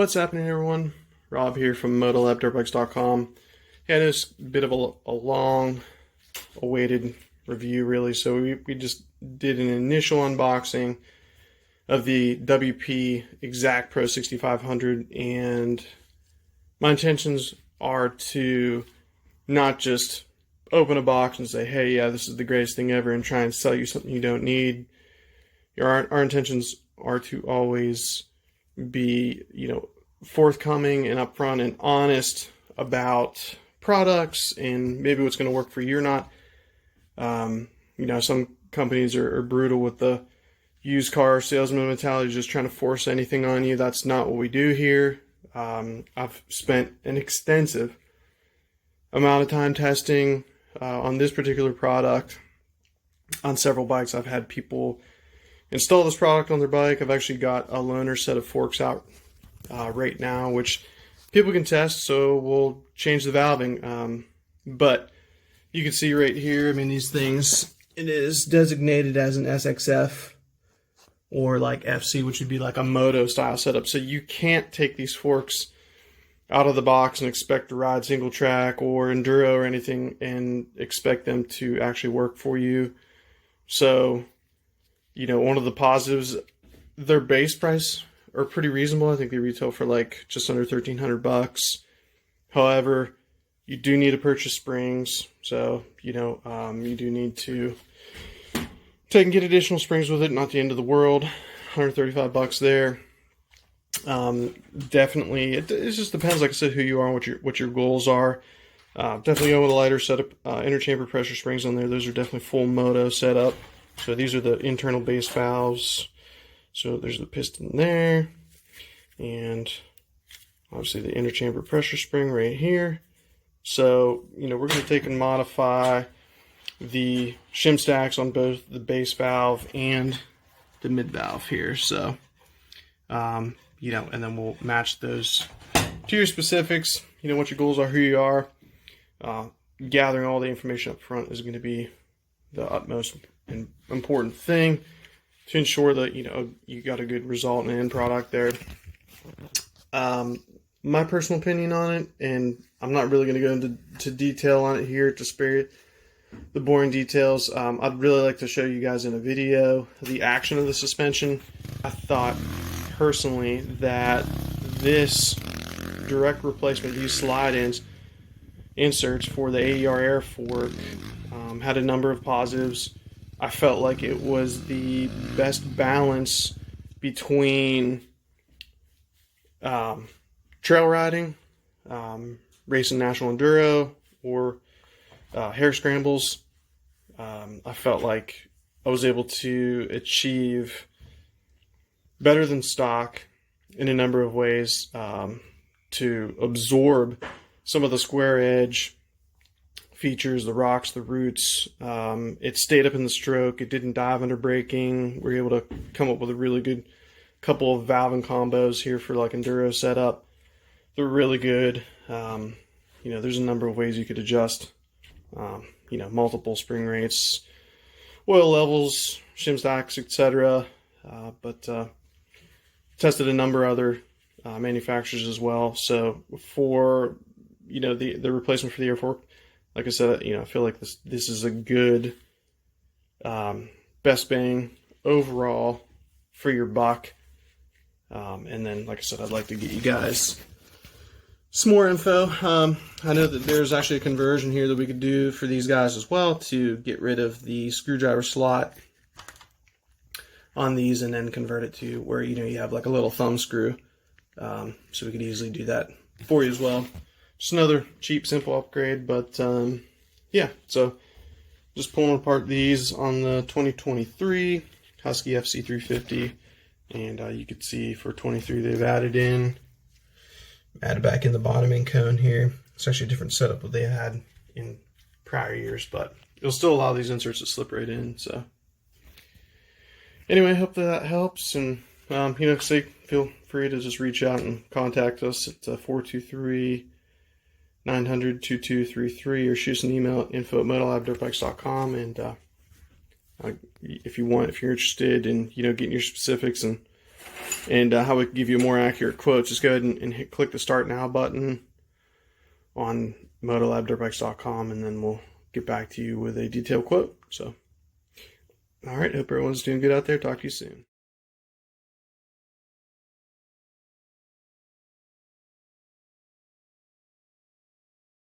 What's happening, everyone? Rob here from MotoLabDirtBikes.com. Yeah, it's a bit of a long-awaited review, really. So we just did an initial unboxing of the WP XACT Pro 6500, and my intentions are to not just open a box and say, hey, yeah, this is the greatest thing ever, and try and sell you something you don't need. Our intentions are to always be, forthcoming and upfront and honest about products and maybe what's going to work for you or not. Some companies are brutal with the used car salesman mentality, just trying to force anything on you. That's not what we do here. I've spent an extensive amount of time testing on this particular product on several bikes. I've had people install this product on their bike. I've actually got a loaner set of forks out right now, which people can test, so we'll change the valving. But you can see right here, these things, it is designated as an SXF or like FC, which would be like a Moto style setup. So you can't take these forks out of the box and expect to ride single track or enduro or anything and expect them to actually work for you. So, one of the positives, their base price are pretty reasonable. I think they retail for like just under $1,300. However, you do need to purchase springs. So, you do need to take and get additional springs with it. Not the end of the world. $135 there. Definitely, it just depends, like I said, who you are and what your goals are. Definitely go with a lighter setup. Interchamber pressure springs on there. Those are definitely full Moto setup. So these are the internal base valves. So there's the piston there, and obviously the interchamber pressure spring right here. So, we're going to take and modify the shim stacks on both the base valve and the mid valve here. So, and then we'll match those to your specifics, what your goals are, who you are. Gathering all the information up front is going to be the utmost important thing to ensure that, you got a good result and end product there. My personal opinion on it, and I'm not really going to go into detail on it here to spare the boring details. I'd really like to show you guys in a video the action of the suspension. I thought personally that this direct replacement, these slide-ins inserts for the AER air fork, had a number of positives. I felt like it was the best balance between trail riding, racing national enduro, or hare scrambles. I felt like I was able to achieve better than stock in a number of ways, to absorb some of the square edge features, the rocks, the roots. It stayed up in the stroke. It didn't dive under braking. We were able to come up with a really good couple of valving combos here for like enduro setup. They're really good. There's a number of ways you could adjust, multiple spring rates, oil levels, shim stacks, etc. But tested a number of other manufacturers as well. So for, the replacement for the air fork, like I said, I feel like this is a good best bang overall for your buck. And then, like I said, I'd like to get you guys some more info. I know that there's actually a conversion here that we could do for these guys as well to get rid of the screwdriver slot on these and then convert it to where, you have like a little thumb screw. So we could easily do that for you as well. Just another cheap, simple upgrade, but yeah, so just pulling apart these on the 2023 Husky FC350, and you can see for 23 they've added back in the bottoming cone here. It's actually a different setup that they had in prior years, but it'll still allow these inserts to slip right in. So anyway, I hope that helps, and feel free to just reach out and contact us at 423-900-2233, or shoot us an email at info@motolabdirtbikes.com. And if you're interested in getting your specifics and and how we can give you a more accurate quote, just go ahead and click the Start Now button on motolabdirtbikes.com, and then we'll get back to you with a detailed quote. So, all right, hope everyone's doing good out there. Talk to you soon.